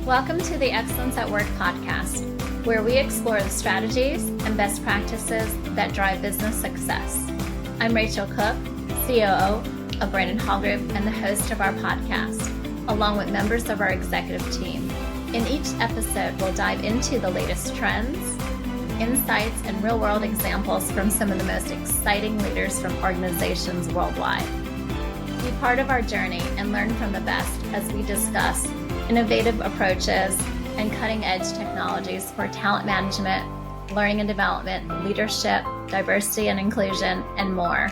Welcome to the Excellence at Work podcast, where we explore the strategies and best practices that drive business success. I'm Rachel Cooke, COO of Brandon Hall Group and the host of our podcast, along with members of our executive team. In each episode, we'll dive into the latest trends, insights, and real-world examples from some of the most exciting leaders from organizations worldwide. Be part of our journey and learn from the best as we discuss innovative approaches and cutting-edge technologies for talent management, learning and development, leadership, diversity and inclusion, and more.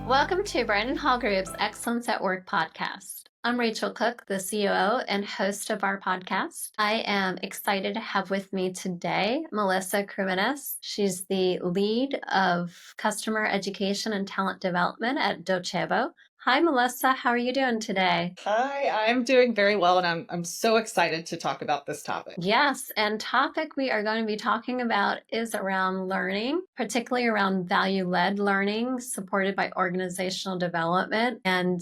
Welcome to Brandon Hall Group's Excellence at Work podcast. I'm Rachel Cooke, the COO and host of our podcast. I am excited to have with me today Melissa Kruminas. She's the lead of customer education and talent development at Docebo. Hi, Melissa. How are you doing today? Hi, I'm doing very well, and I'm so excited to talk about this topic. Yes, and topic we are going to be talking about is around learning, particularly around value-led learning supported by organizational development. And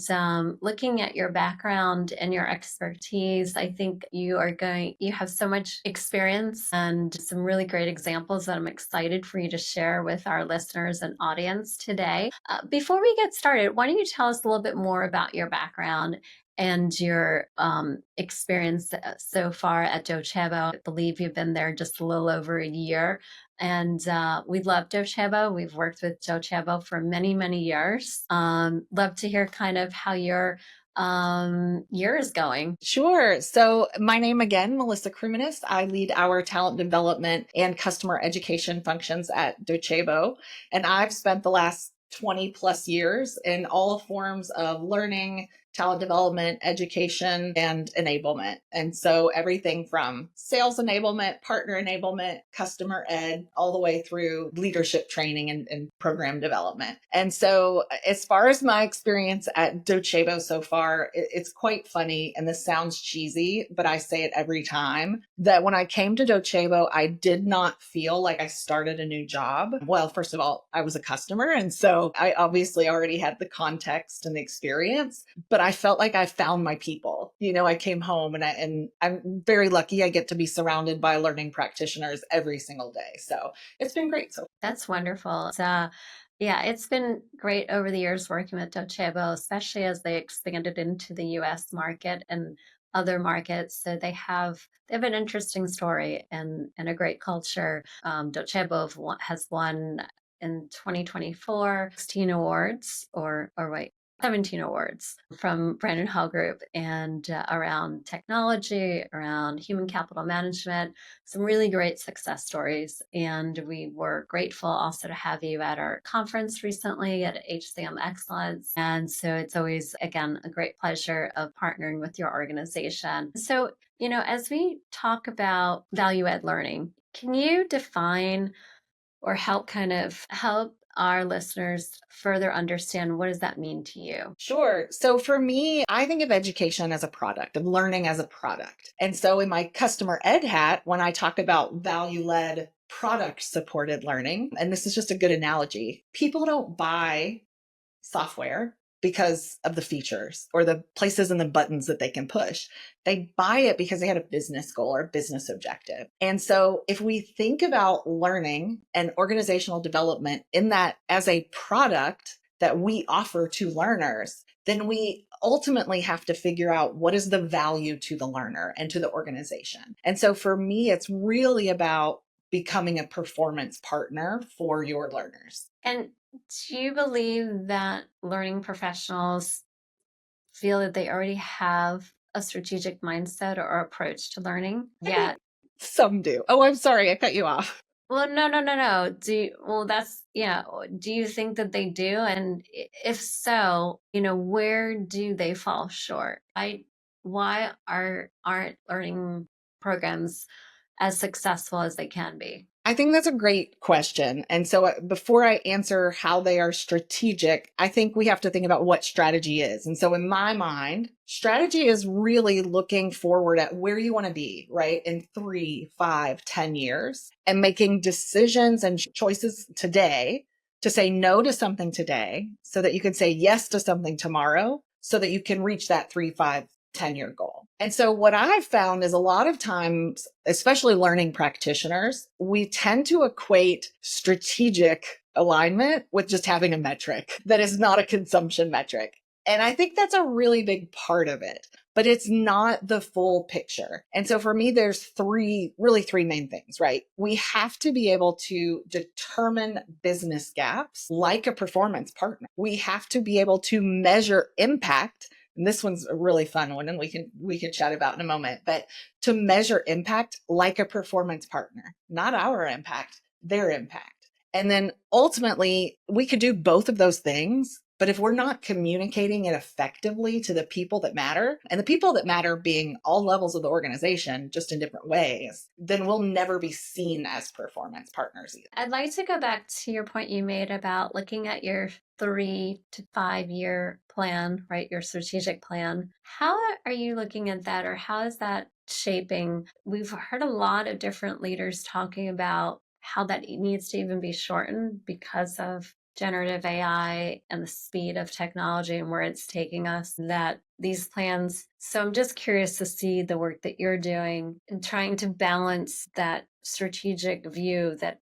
looking at your background and your expertise, I think you have so much experience and some really great examples that I'm excited for you to share with our listeners and audience today. Before we get started, why don't you tell us a little bit more about your background and your experience so far at Docebo. I believe you've been there just a little over a year. And we love Docebo. We've worked with Docebo for many, many years. Love to hear kind of how your year is going. Sure. So my name again, Melissa Kruminas. I lead our talent development and customer education functions at Docebo. And I've spent the last 20 plus years in all forms of learning, talent development, education, and enablement. And so everything from sales enablement, partner enablement, customer ed, all the way through leadership training and program development. And so as far as my experience at Docebo so far, it's quite funny, and this sounds cheesy, but I say it every time, that when I came to Docebo, I did not feel like I started a new job. Well, first of all, I was a customer, and so I obviously already had the context and the experience, but I felt like I found my people. You know, I came home and I'm very lucky I get to be surrounded by learning practitioners every single day. So it's been great. So that's wonderful. Yeah, it's been great over the years working with Docebo, especially as they expanded into the US market and other markets. So they have an interesting story and a great culture. Docebo has won in 2024 16 awards, or wait, 17 awards from Brandon Hall Group, and around technology, around human capital management, some really great success stories. And we were grateful also to have you at our conference recently at HCM Excellence. And so it's always, again, a great pleasure of partnering with your organization. So, you know, as we talk about value-ed learning, can you define or help our listeners further understand what does that mean to you? Sure. So for me, I think of education as a product, of learning as a product. And so in my customer ed hat, when I talk about value-led product supported learning, and this is just a good analogy, people don't buy software because of the features or the places and the buttons that they can push. They buy it because they had a business goal or a business objective. And so if we think about learning and organizational development in that as a product that we offer to learners, then we ultimately have to figure out what is the value to the learner and to the organization. And so for me, it's really about becoming a performance partner for your learners. And do you believe that learning professionals feel that they already have a strategic mindset or approach to learning? Yeah. Some do. Oh, I'm sorry. I cut you off. Well, no. Do you think that they do? And if so, you know, where do they fall short? Why aren't learning programs as successful as they can be? I think that's a great question. And so before I answer how they are strategic, I think we have to think about what strategy is. And so in my mind, strategy is really looking forward at where you want to be, right? In 3, 5, 10 years, and making decisions and choices today to say no to something today so that you can say yes to something tomorrow, so that you can reach that 3, 5, 10-year goal. And so what I've found is a lot of times, especially learning practitioners, we tend to equate strategic alignment with just having a metric that is not a consumption metric. And I think that's a really big part of it, but it's not the full picture. And so for me, there's three main things, right? We have to be able to determine business gaps like a performance partner. We have to be able to measure impact. And this one's a really fun one, and we can chat about in a moment, but to measure impact like a performance partner, not our impact, their impact. And then ultimately, we could do both of those things. But if we're not communicating it effectively to the people that matter, and the people that matter being all levels of the organization, just in different ways, then we'll never be seen as performance partners either. I'd like to go back to your point you made about looking at your 3 to 5 year plan, right? Your strategic plan. How are you looking at that, or how is that shaping? We've heard a lot of different leaders talking about how that needs to even be shortened because of generative AI and the speed of technology and where it's taking us, that these plans. So I'm just curious to see the work that you're doing in trying to balance that strategic view that,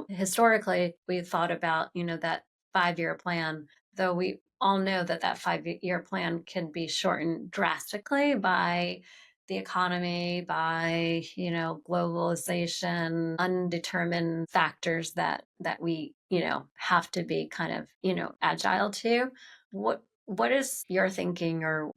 historically we thought about, that 5 year plan, though we all know that that 5 year plan can be shortened drastically by the economy, by globalization, undetermined factors that we have to be kind of agile to. What is your thinking, or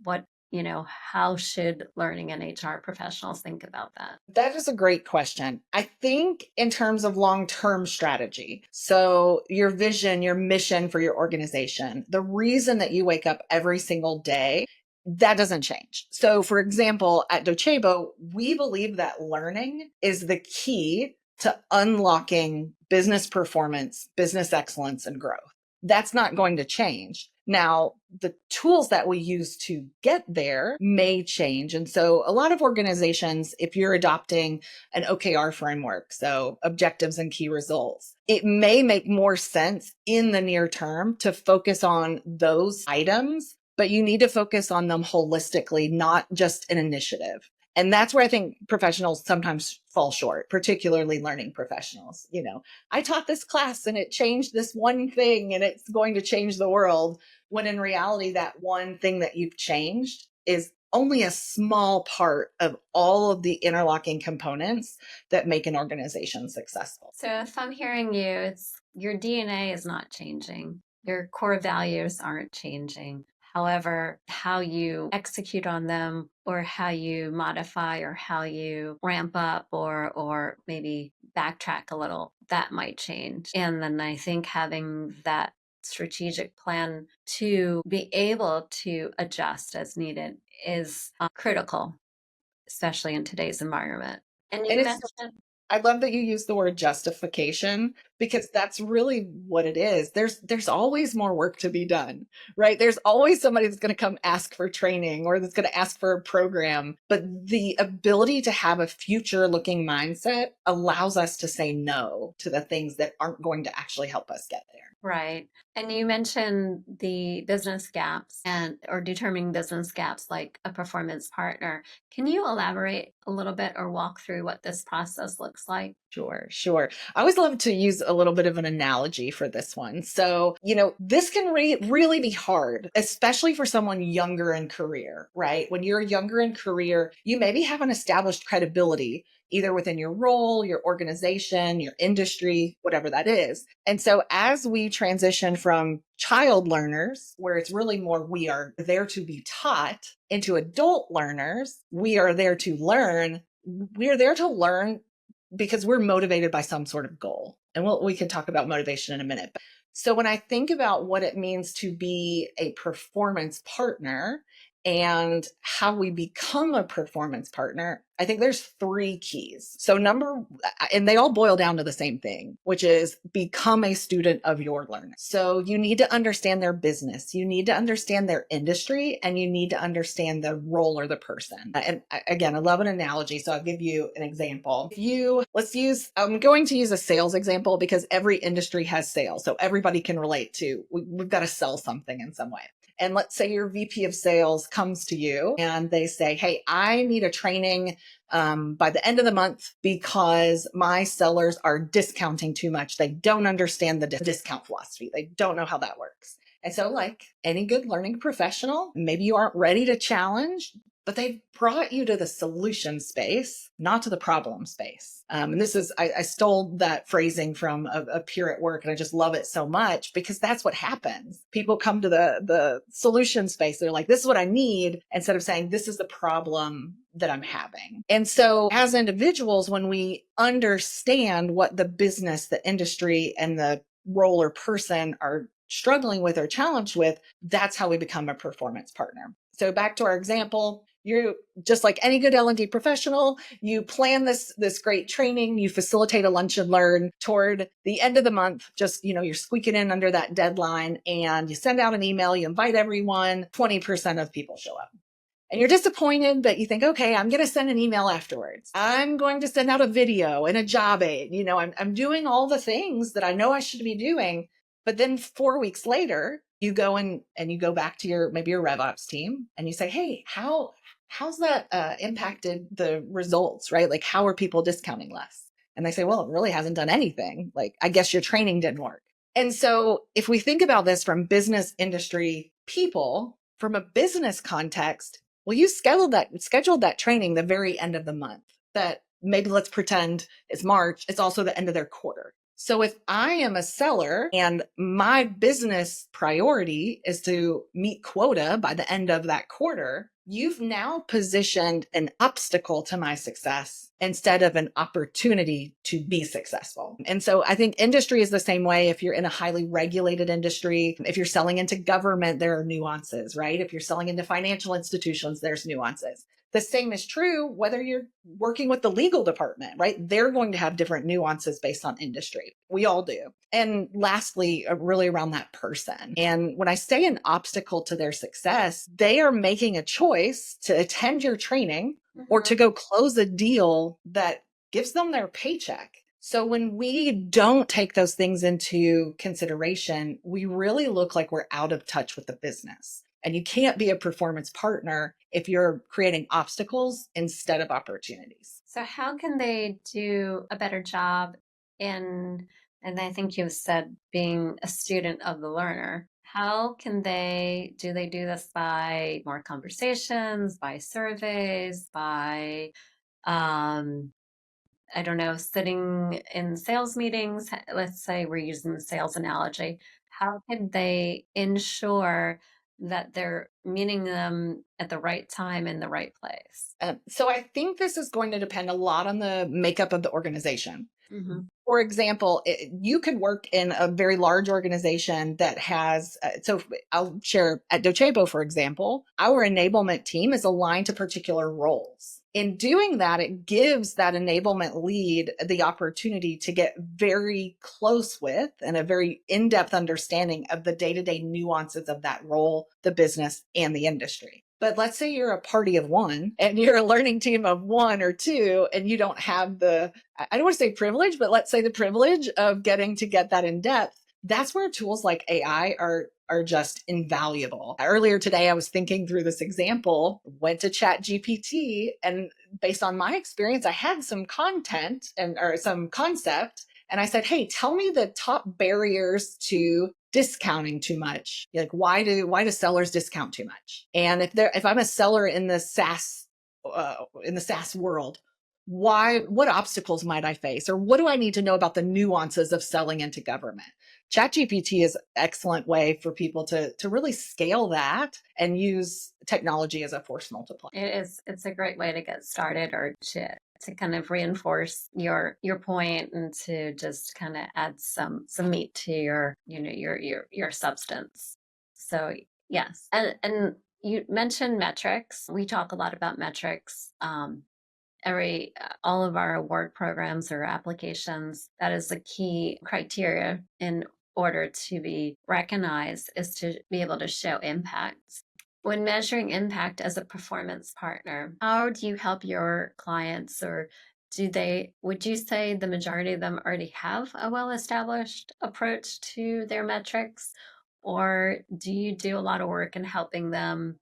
how should learning and HR professionals think about that? That is a great question. I think in terms of long-term strategy, so your vision, your mission for your organization, the reason that you wake up every single day, that doesn't change. So for example, at Docebo, we believe that learning is the key to unlocking business performance, business excellence, and growth. That's not going to change. Now, the tools that we use to get there may change. And so a lot of organizations, if you're adopting an OKR framework, so objectives and key results, it may make more sense in the near term to focus on those items, but you need to focus on them holistically, not just an initiative. And that's where I think professionals sometimes fall short, particularly learning professionals. I taught this class and it changed this one thing and it's going to change the world, when in reality, that one thing that you've changed is only a small part of all of the interlocking components that make an organization successful. So if I'm hearing you, it's your DNA is not changing. Your core values aren't changing. However, how you execute on them, or how you modify, or how you ramp up, or maybe backtrack a little, that might change. And then I think having that strategic plan to be able to adjust as needed is critical, especially in today's environment. And And you mentioned, I love that you use the word justification, because that's really what it is. There's always more work to be done, right? There's always somebody that's going to come ask for training, or that's going to ask for a program. But the ability to have a future looking mindset allows us to say no to the things that aren't going to actually help us get there. right. And you mentioned the business gaps, or determining business gaps like a performance partner. Can you elaborate a little bit or walk through what this process looks like? Sure. I always love to use a little bit of an analogy for this one. So, this can really be hard, especially for someone younger in career, right? When you're younger in career, you maybe have an established credibility, either within your role, your organization, your industry, whatever that is. And so as we transition from child learners, where it's really more we are there to be taught, into adult learners, we are there to learn. We are there to learn because we're motivated by some sort of goal. And we can talk about motivation in a minute. So when I think about what it means to be a performance partner and how we become a performance partner, I think there's 3 keys. So and they all boil down to the same thing, which is become a student of your learner. So you need to understand their business, you need to understand their industry, and you need to understand the role or the person. And again, I love an analogy. So I'll give you an example. I'm going to use a sales example because every industry has sales. So everybody can relate to, we've got to sell something in some way. And let's say your VP of sales comes to you and they say, hey, I need a training by the end of the month because my sellers are discounting too much. They don't understand the discount philosophy. They don't know how that works. And so, like any good learning professional, maybe you aren't ready to challenge, but they brought you to the solution space, not to the problem space. And this is, I stole that phrasing from a peer at work, and I just love it so much because that's what happens. People come to the solution space. They're like, this is what I need, instead of saying, this is the problem that I'm having. And so as individuals, when we understand what the business, the industry, and the role or person are struggling with or challenged with, that's how we become a performance partner. So back to our example, you're just like any good L&D professional, you plan this great training, you facilitate a lunch and learn toward the end of the month, just, you're squeaking in under that deadline, and you send out an email, you invite everyone, 20% of people show up. And you're disappointed, but you think, okay, I'm going to send an email afterwards. I'm going to send out a video and a job aid. I'm doing all the things that I know I should be doing. But then 4 weeks later, you go and you go back to maybe your RevOps team and you say, hey, how's that impacted the results, right? Like, how are people discounting less? And they say, well, it really hasn't done anything. Like, I guess your training didn't work. And so if we think about this from business, industry, people, from a business context, well, you scheduled that training the very end of the month. That maybe, let's pretend it's March, it's also the end of their quarter. So if I am a seller and my business priority is to meet quota by the end of that quarter, you've now positioned an obstacle to my success instead of an opportunity to be successful. And so I think industry is the same way. If you're in a highly regulated industry, if you're selling into government, there are nuances, right? If you're selling into financial institutions, there's nuances. The same is true whether you're working with the legal department, right? They're going to have different nuances based on industry. We all do. And lastly, really around that person. And when I say an obstacle to their success, they are making a choice to attend your training or to go close a deal that gives them their paycheck. So when we don't take those things into consideration, we really look like we're out of touch with the business. And you can't be a performance partner if you're creating obstacles instead of opportunities. So how can they do a better job and I think you've said being a student of the learner, how can do they do this by more conversations, by surveys, by, I don't know, sitting in sales meetings? Let's say we're using the sales analogy. How can they ensure that they're meeting them at the right time in the right place? So I think this is going to depend a lot on the makeup of the organization. Mm-hmm. For example, you could work in a very large organization that has, so I'll share at Docebo, for example, our enablement team is aligned to particular roles. In doing that, it gives that enablement lead the opportunity to get very close with and a very in-depth understanding of the day-to-day nuances of that role, the business, and the industry. But let's say you're a party of one and you're a learning team of one or two, and you don't have I don't want to say privilege, but let's say the privilege of getting to get that in depth. That's where tools like AI are just invaluable. Earlier today, I was thinking through this example, went to Chat GPT, and based on my experience, I had some content or some concept. And I said, hey, tell me the top barriers to discounting too much. Like, why do sellers discount too much? And if I'm a seller in the SaaS world, what obstacles might I face? Or what do I need to know about the nuances of selling into government? ChatGPT is an excellent way for people to really scale that and use technology as a force multiplier. It's a great way to get started or to kind of reinforce your point and to just kind of add some meat to your substance. So yes. And you mentioned metrics. We talk a lot about metrics. All of our award programs or applications, that is a key criteria in order to be recognized, is to be able to show impact. When measuring impact as a performance partner, how do you help your clients, or would you say the majority of them already have a well-established approach to their metrics? or do you do a lot of work in helping them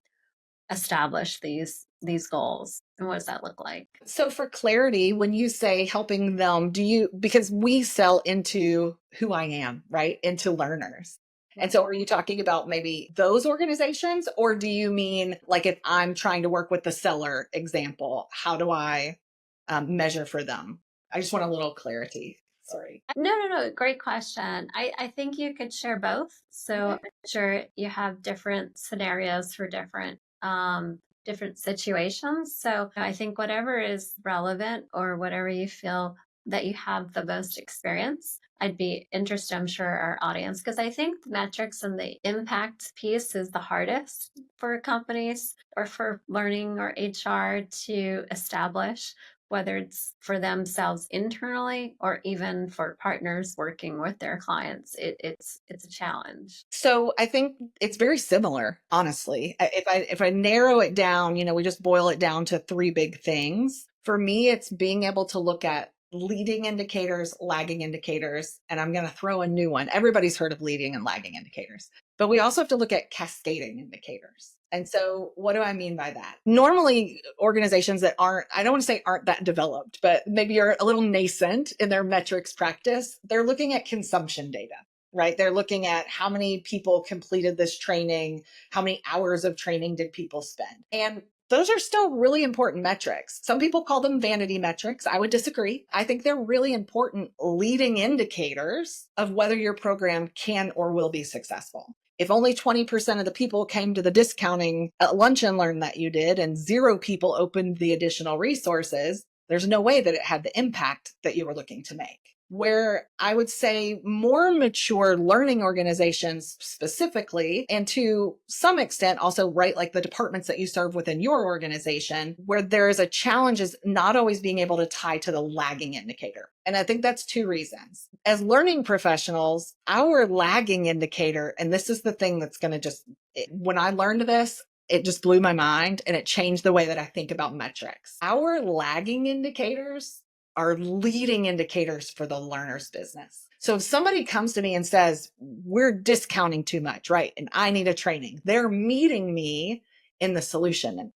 establish these goals? And what does that look like? So for clarity, when you say helping them, do you, because we sell into who I am, right? Into learners. And so are you talking about maybe those organizations, or do you mean like if I'm trying to work with the seller example, how do I measure for them? I just want a little clarity. Sorry. No, no, no. Great question. I think you could share both. So Okay. I'm sure you have different scenarios for different situations. So I think whatever is relevant or whatever you feel that you have the most experience, I'd be interested, I'm sure, our audience, because I think the metrics and the impact piece is the hardest for companies or for learning or HR to establish, whether it's for themselves internally or even for partners working with their clients. It's a challenge. So I think it's very similar, honestly. If I narrow it down, we just boil it down to three big things. For me, it's being able to look at leading indicators, lagging indicators, and I'm going to throw a new one. Everybody's heard of leading and lagging indicators, but we also have to look at cascading indicators. And so what do I mean by that? Normally, organizations that aren't, I don't want to say aren't that developed, but maybe are a little nascent in their metrics practice, they're looking at consumption data, right? They're looking at how many people completed this training, how many hours of training did people spend. And those are still really important metrics. Some people call them vanity metrics. I would disagree. I think they're really important leading indicators of whether your program can or will be successful. If only 20% of the people came to the discounting lunch and learn that you did, and 0 people opened the additional resources, there's no way that it had the impact that you were looking to make. Where I would say more mature learning organizations specifically, and to some extent also, right, like the departments that you serve within your organization, where there is a challenge is not always being able to tie to the lagging indicator. And I think that's 2 reasons. As learning professionals, our lagging indicator, and this is the thing that's going to when I learned this, it just blew my mind and it changed the way that I think about metrics. Our lagging indicators are leading indicators for the learner's business. So if somebody comes to me and says, we're discounting too much, right? And I need a training, they're meeting me in the solution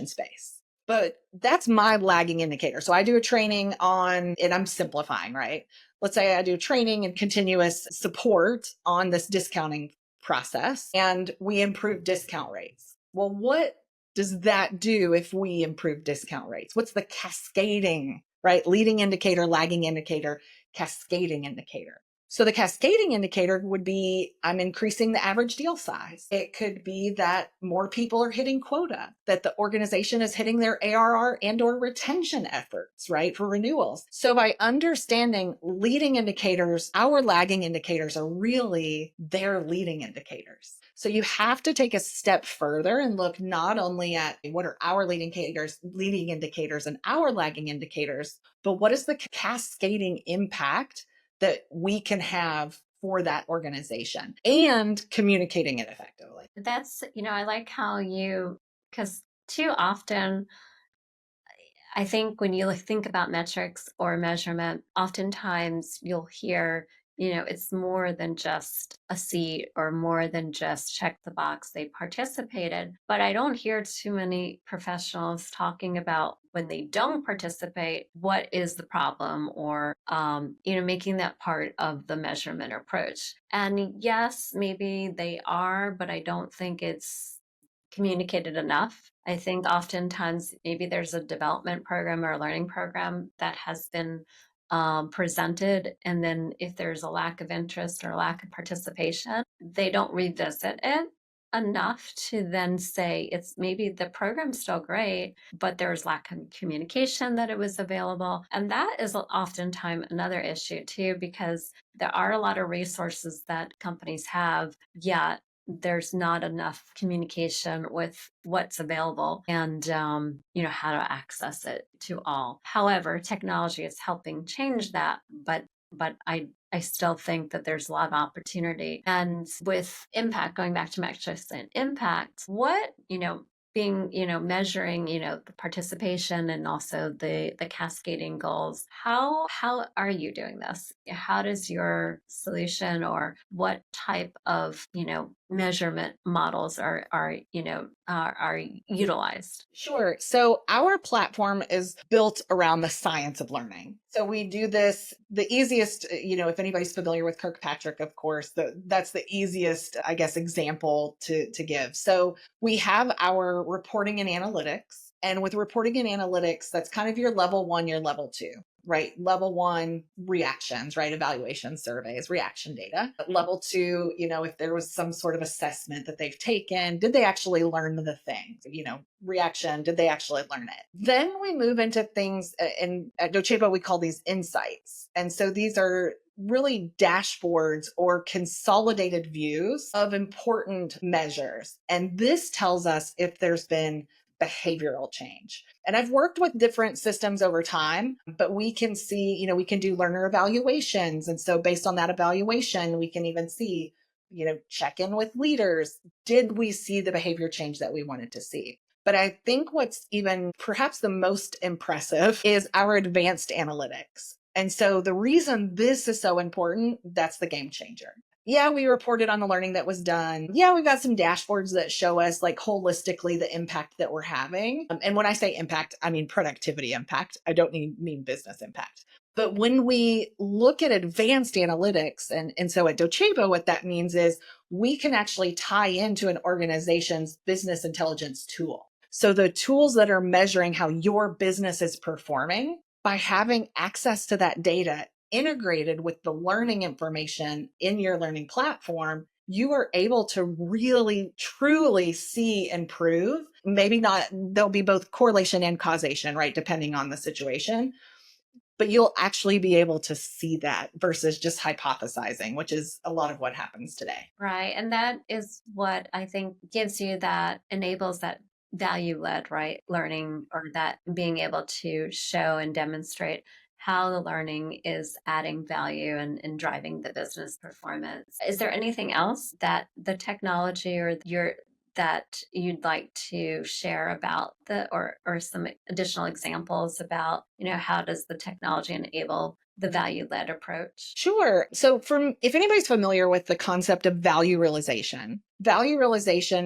space. But that's my lagging indicator. So I do a training on, and I'm simplifying, right? Let's say I do training and continuous support on this discounting process and we improve discount rates. Well, what does that do if we improve discount rates? What's the cascading, right? Leading indicator, lagging indicator, cascading indicator. So the cascading indicator would be I'm increasing the average deal size. It could be that more people are hitting quota, that the organization is hitting their ARR and or retention efforts, right, for renewals. So by understanding leading indicators, our lagging indicators are really their leading indicators. So you have to take a step further and look not only at what are our leading indicators and our lagging indicators, but what is the cascading impact that we can have for that organization and communicating it effectively. I like because too often I think when you think about metrics or measurement, oftentimes you'll hear, it's more than just a seat or more than just check the box they participated. But I don't hear too many professionals talking about when they don't participate, what is the problem, or, making that part of the measurement approach. And yes, maybe they are, but I don't think it's communicated enough. I think oftentimes maybe there's a development program or a learning program that has been presented, and then if there's a lack of interest or lack of participation, they don't revisit it enough to then say it's maybe the program's still great, but there's lack of communication that it was available. And that is oftentimes another issue too, because there are a lot of resources that companies have, yet there's not enough communication with what's available and how to access it to all. However, technology is helping change that, but I still think that there's a lot of opportunity. And with impact, going back to metrics and impact, what being, measuring, the participation and also the cascading goals. How are you doing this? How does your solution, or what type of, measurement models are utilized? Sure. So our platform is built around the science of learning. So we do this the easiest, if anybody's familiar with Kirkpatrick, of course, that's the easiest, I guess, example to give. So we have our reporting and analytics. And with reporting and analytics, that's kind of your level one, your level two, right? Level one, reactions, right? Evaluation surveys, reaction data. Level two, if there was some sort of assessment that they've taken, did they actually learn the thing? Reaction, did they actually learn it? Then we move into things in at Docebo, we call these insights. And so these are really dashboards or consolidated views of important measures. And this tells us if there's been behavioral change. And I've worked with different systems over time, but we can see, we can do learner evaluations. And so based on that evaluation, we can even see, check in with leaders. Did we see the behavior change that we wanted to see? But I think what's even perhaps the most impressive is our advanced analytics. And so the reason this is so important, that's the game changer. Yeah, we reported on the learning that was done. Yeah, we've got some dashboards that show us like holistically the impact that we're having. And when I say impact, I mean productivity impact. I don't mean business impact. But when we look at advanced analytics, and so at Docebo, what that means is we can actually tie into an organization's business intelligence tool. So the tools that are measuring how your business is performing, by having access to that data integrated with the learning information in your learning platform, you are able to really truly see and prove. Maybe not, there'll be both correlation and causation, right? Depending on the situation. But you'll actually be able to see that versus just hypothesizing, which is a lot of what happens today. Right. And that is what I think enables that value led, right? Learning, or that being able to show and demonstrate how the learning is adding value and driving the business performance. Is there anything else that the technology or your that you'd like to share about or some additional examples about, how does the technology enable the value led approach? Sure. So if anybody's familiar with the concept of value realization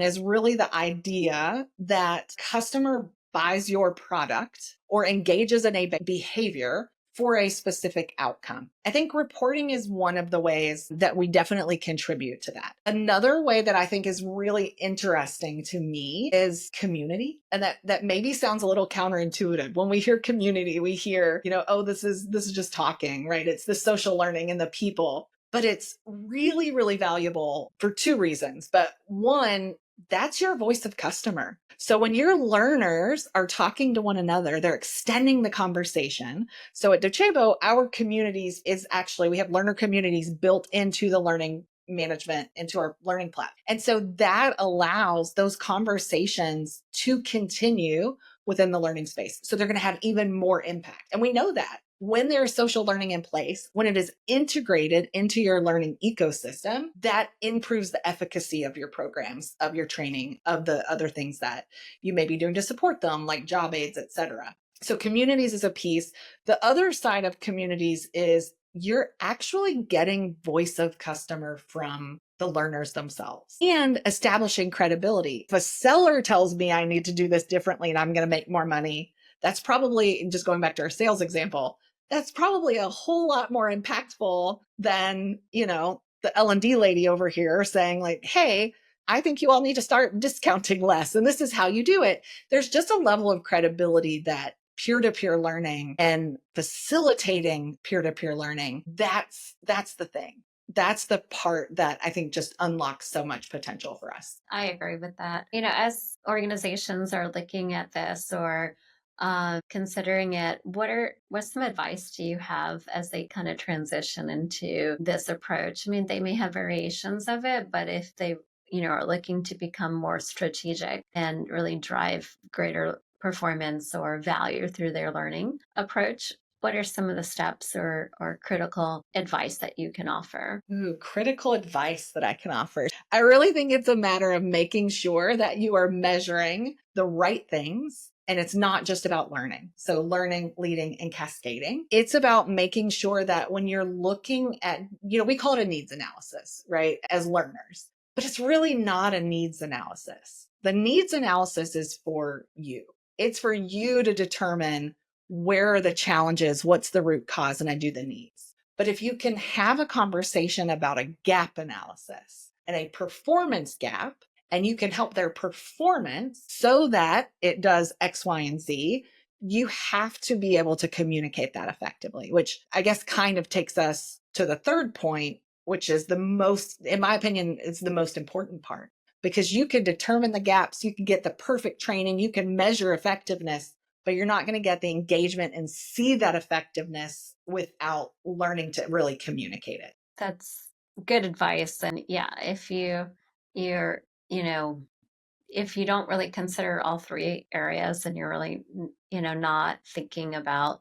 is really the idea that customer buys your product or engages in a behavior for a specific outcome. I think reporting is one of the ways that we definitely contribute to that. Another way that I think is really interesting to me is community. And that maybe sounds a little counterintuitive. When we hear community, we hear, oh, this is just talking, right? It's the social learning and the people. But it's really, really valuable for two reasons. But one, that's your voice of customer. So when your learners are talking to one another, they're extending the conversation. So at Docebo, our communities is actually, we have learner communities built into the learning management, into our learning platform. And so that allows those conversations to continue within the learning space. So they're going to have even more impact. And we know that when there is social learning in place, when it is integrated into your learning ecosystem, that improves the efficacy of your programs, of your training, of the other things that you may be doing to support them, like job aids, etc. So communities is a piece. The other side of communities is you're actually getting voice of customer from the learners themselves and establishing credibility. If a seller tells me I need to do this differently and I'm going to make more money, that's probably, just going back to our sales example, that's probably a whole lot more impactful than, the L&D lady over here saying like, hey, I think you all need to start discounting less. And this is how you do it. There's just a level of credibility that peer-to-peer learning and facilitating peer-to-peer learning, that's the thing. That's the part that I think just unlocks so much potential for us. I agree with that. As organizations are looking at this, or considering it, what's some advice do you have as they kind of transition into this approach? I mean, they may have variations of it, but if they, are looking to become more strategic and really drive greater performance or value through their learning approach, what are some of the steps or critical advice that you can offer? Ooh, critical advice that I can offer. I really think it's a matter of making sure that you are measuring the right things. And it's not just about learning. So, learning, leading, and cascading. It's about making sure that when you're looking at, we call it a needs analysis, right? As learners, but it's really not a needs analysis. The needs analysis is for you. It's for you to determine where are the challenges, what's the root cause, and I do the needs. But if you can have a conversation about a gap analysis and a performance gap, and you can help their performance so that it does X, Y, and Z, you have to be able to communicate that effectively, which I guess kind of takes us to the third point, which is the most, in my opinion, is the most important part, because you can determine the gaps, you can get the perfect training, you can measure effectiveness, but you're not going to get the engagement and see that effectiveness without learning to really communicate it. That's good advice. And yeah, you're, if you don't really consider all three areas and you're really, not thinking about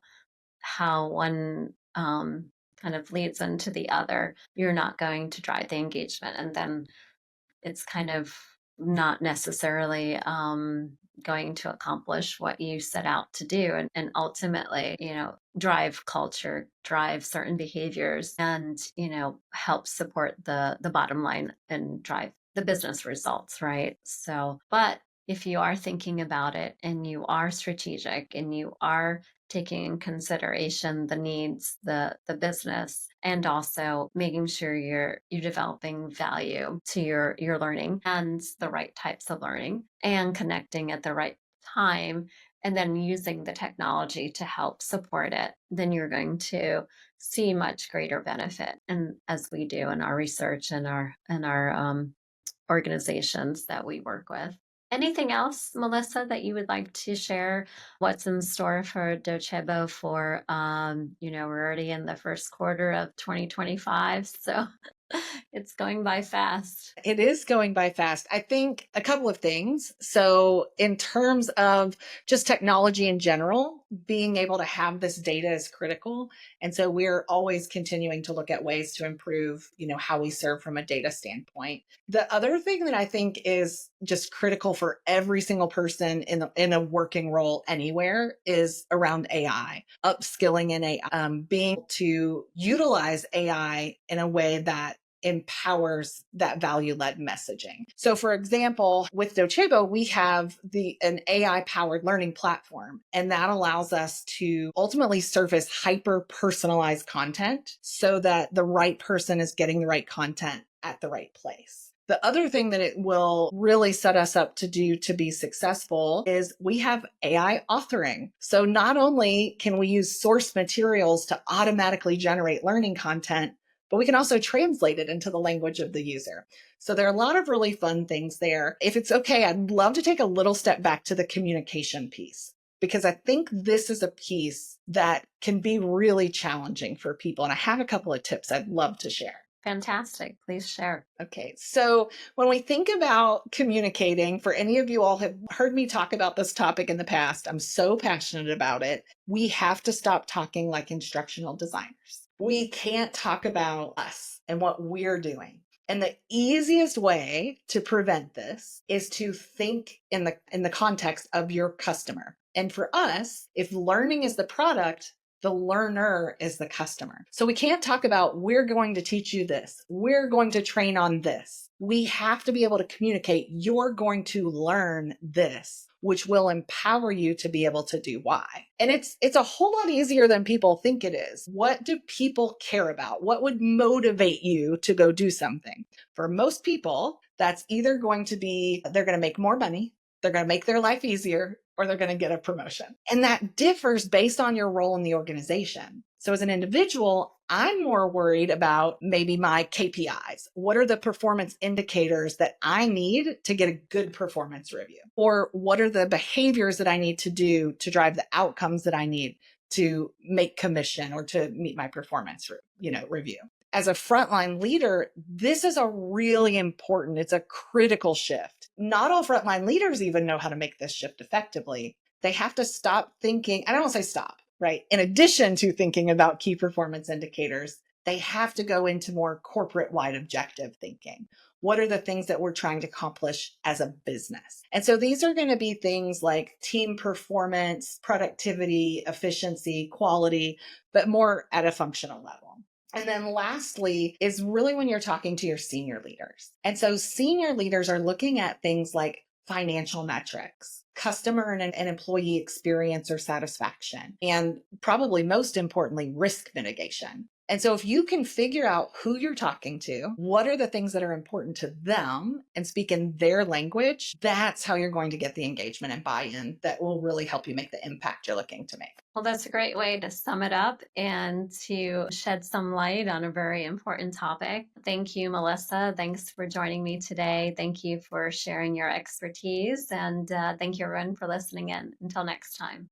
how one kind of leads into the other, you're not going to drive the engagement. And then it's kind of not necessarily going to accomplish what you set out to do, and ultimately, drive culture, drive certain behaviors, and help support the bottom line and drive the business results, right? So, but if you are thinking about it and you are strategic and you are taking in consideration the needs, the business, and also making sure you're developing value to your learning and the right types of learning and connecting at the right time, and then using the technology to help support it, then you're going to see much greater benefit. And as we do in our research and our organizations that we work with. Anything else, Melissa, that you would like to share? What's in store for Docebo for, we're already in the first quarter of 2025, so it's going by fast. It is going by fast. I think a couple of things. So, in terms of just technology in general, being able to have this data is critical. And so we're always continuing to look at ways to improve, how we serve from a data standpoint. The other thing that I think is just critical for every single person in a working role anywhere is around AI, upskilling in AI, being able to utilize AI in a way that empowers that value-led messaging. So for example, with Docebo, we have an AI-powered learning platform, and that allows us to ultimately surface hyper-personalized content so that the right person is getting the right content at the right place. The other thing that it will really set us up to do to be successful is we have AI authoring. So not only can we use source materials to automatically generate learning content, but we can also translate it into the language of the user. So there are a lot of really fun things there. If it's okay, I'd love to take a little step back to the communication piece, because I think this is a piece that can be really challenging for people. And I have a couple of tips I'd love to share. Fantastic. Please share. Okay, so when we think about communicating, for any of you all have heard me talk about this topic in the past, I'm so passionate about it. We have to stop talking like instructional designers. We can't talk about us and what we're doing. And the easiest way to prevent this is to think in the context of your customer. And for us, if learning is the product, the learner is the customer. So we can't talk about, we're going to teach you this, we're going to train on this. We have to be able to communicate, you're going to learn this, which will empower you to be able to do Y. And it's a whole lot easier than people think it is. What do people care about? What would motivate you to go do something? For most people, that's either going to be, they're going to make more money, they're going to make their life easier, or they're going to get a promotion. And that differs based on your role in the organization. So as an individual, I'm more worried about maybe my KPIs. What are the performance indicators that I need to get a good performance review? Or what are the behaviors that I need to do to drive the outcomes that I need to make commission or to meet my performance review? As a frontline leader, this is it's a critical shift. Not all frontline leaders even know how to make this shift effectively. They have to stop thinking, I don't want to say stop, right? In addition to thinking about key performance indicators, they have to go into more corporate wide objective thinking. What are the things that we're trying to accomplish as a business? And so these are going to be things like team performance, productivity, efficiency, quality, but more at a functional level. And then lastly is really when you're talking to your senior leaders. And so senior leaders are looking at things like financial metrics, customer and employee experience or satisfaction, and probably most importantly, risk mitigation. And so if you can figure out who you're talking to, what are the things that are important to them and speak in their language, that's how you're going to get the engagement and buy-in that will really help you make the impact you're looking to make. Well, that's a great way to sum it up and to shed some light on a very important topic. Thank you, Melissa. Thanks for joining me today. Thank you for sharing your expertise. And thank you, everyone, for listening in. Until next time.